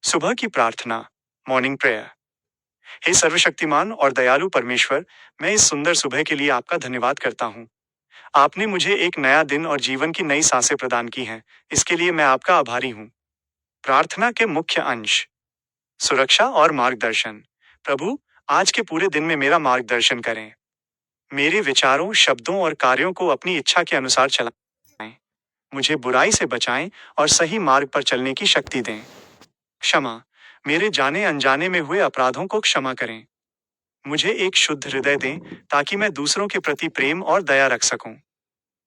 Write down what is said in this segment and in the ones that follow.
सुबह की प्रार्थना, मॉर्निंग प्रेयर। हे सर्वशक्तिमान और दयालु परमेश्वर, मैं इस सुंदर सुबह के लिए आपका धन्यवाद करता हूँ। आपने मुझे एक नया दिन और जीवन की नई सांसें प्रदान की हैं, इसके लिए मैं आपका आभारी हूँ। प्रार्थना के मुख्य अंश। सुरक्षा और मार्गदर्शन। प्रभु, आज के पूरे दिन में मेरा मार्गदर्शन करें। मेरे विचारों, शब्दों और कार्यों को अपनी इच्छा के अनुसार चलाएं। मुझे बुराई से बचाएं और सही मार्ग पर चलने की शक्ति दें। क्षमा, मेरे जाने अनजाने में हुए अपराधों को क्षमा करें। मुझे एक शुद्ध हृदय दें ताकि मैं दूसरों के प्रति प्रेम और दया रख सकूं।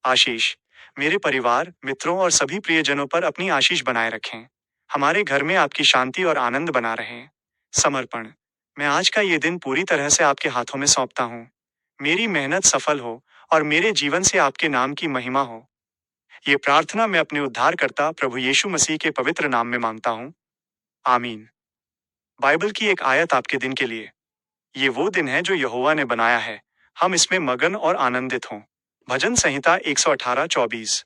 आशीष, मेरे परिवार, मित्रों और सभी प्रियजनों पर अपनी आशीष बनाए रखें। हमारे घर में आपकी शांति और आनंद बना रहे। समर्पण, मैं आज का ये दिन पूरी तरह से आपके हाथों में सौंपता हूँ। मेरी मेहनत सफल हो और मेरे जीवन से आपके नाम की महिमा हो। ये प्रार्थना मैं अपने उद्धारकर्ता प्रभु यीशु मसीह के पवित्र नाम में मांगता हूँ। आमीन। बाइबल की एक आयत आपके दिन के लिए। ये वो दिन है जो यहोवा ने बनाया है, हम इसमें मगन और आनंदित हों। भजन संहिता 118:24।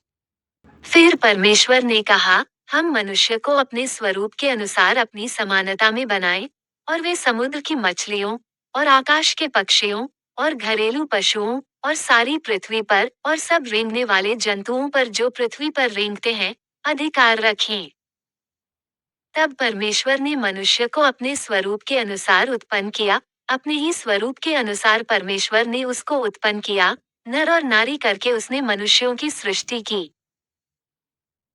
फिर परमेश्वर ने कहा, हम मनुष्य को अपने स्वरूप के अनुसार अपनी समानता में बनाएं, और वे समुद्र की मछलियों, और आकाश के पक्षियों, और घरेलू पशुओं, और सारी पृथ्वी पर, और सब रेंगने वाले जंतुओं पर जो पृथ्वी पर रेंगते हैं, अधिकार रखें। तब परमेश्वर ने मनुष्य को अपने स्वरूप के अनुसार उत्पन्न किया, अपने ही स्वरूप के अनुसार परमेश्वर ने उसको उत्पन्न किया, नर और नारी करके उसने मनुष्यों की सृष्टि की।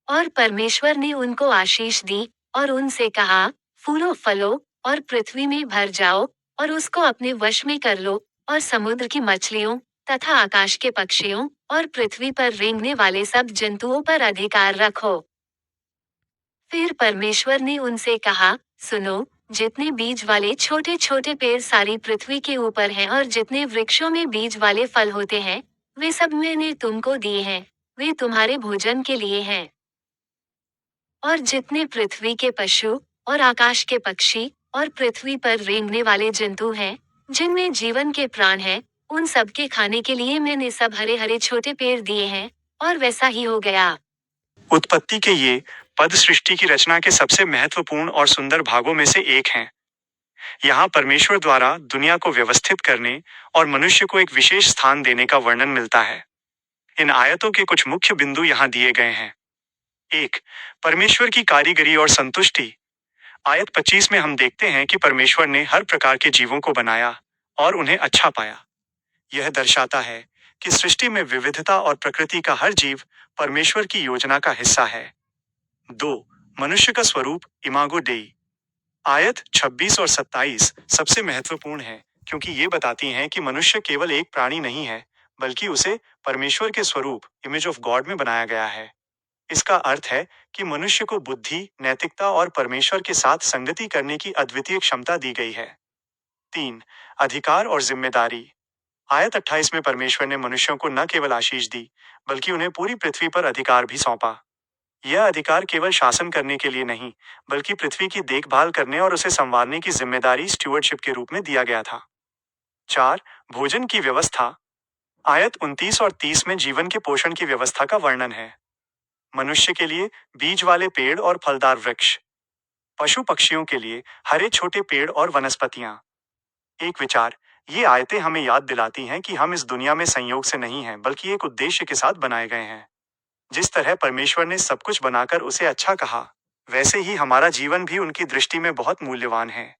और परमेश्वर ने उनको आशीष दी, और उनसे कहा, फूलो फलो, और पृथ्वी में भर जाओ, और उसको अपने वश में कर लो, और समुद्र की मछलियों, तथा आकाश के पक्षियों, और पृथ्वी पर रेंगने वाले सब जंतुओं पर अधिकार रखो। फिर परमेश्वर ने उनसे कहा, सुनो, जितने बीज वाले छोटे छोटे पेड़ सारी पृथ्वी के ऊपर हैं और जितने वृक्षों में बीज वाले फल होते हैं, वे सब मैंने तुमको दिए हैं, वे तुम्हारे भोजन के लिए हैं। और जितने पृथ्वी के पशु, और आकाश के पक्षी, और पृथ्वी पर रेंगने वाले जंतु हैं, जिनमें जीवन के प्राण हैं, उन सब के खाने के लिए मैंने सब हरे हरे छोटे पेड़ दिए हैं, और वैसा ही हो गया। उत्पत्ति के ये पद सृष्टि की रचना के सबसे महत्वपूर्ण और सुंदर भागों में से एक हैं। यहाँ परमेश्वर द्वारा दुनिया को व्यवस्थित करने और मनुष्य को एक विशेष स्थान देने का वर्णन मिलता है। इन आयतों के कुछ मुख्य बिंदु यहाँ दिए गए हैं। 1. परमेश्वर की कारीगरी और संतुष्टि। आयत 25 में हम देखते हैं कि परमेश्वर ने हर प्रकार के जीवों को बनाया और उन्हें अच्छा पाया। यह दर्शाता है कि सृष्टि में विविधता और प्रकृति का हर जीव परमेश्वर की योजना का हिस्सा है। 2. मनुष्य का स्वरूप, इमागो डेई। आयत 26 और 27 सबसे महत्वपूर्ण है, क्योंकि ये बताती हैं कि मनुष्य केवल एक प्राणी नहीं है, बल्कि उसे परमेश्वर के स्वरूप, इमेज ऑफ गॉड में बनाया गया है। इसका अर्थ है कि मनुष्य को बुद्धि, नैतिकता और परमेश्वर के साथ संगति करने की अद्वितीय क्षमता दी गई है। 3. अधिकार और जिम्मेदारी। आयत 28 में परमेश्वर ने मनुष्यों को न केवल आशीष दी, बल्कि उन्हें पूरी पृथ्वी पर अधिकार भी सौंपा। यह अधिकार केवल शासन करने के लिए नहीं, बल्कि पृथ्वी की देखभाल करने और उसे संवारने की जिम्मेदारी स्टुअर्डशिप के रूप में दिया गया था। 4. भोजन की व्यवस्था। आयत 29 और 30 में जीवन के पोषण की व्यवस्था का वर्णन है। मनुष्य के लिए बीज वाले पेड़ और फलदार वृक्ष, पशु पक्षियों के लिए हरे छोटे पेड़ और वनस्पतियां। एक विचार, ये आयतें हमें याद दिलाती हैं कि हम इस दुनिया में संयोग से नहीं हैं, बल्कि एक उद्देश्य के साथ बनाए गए हैं। जिस तरह परमेश्वर ने सब कुछ बनाकर उसे अच्छा कहा, वैसे ही हमारा जीवन भी उनकी दृष्टि में बहुत मूल्यवान है।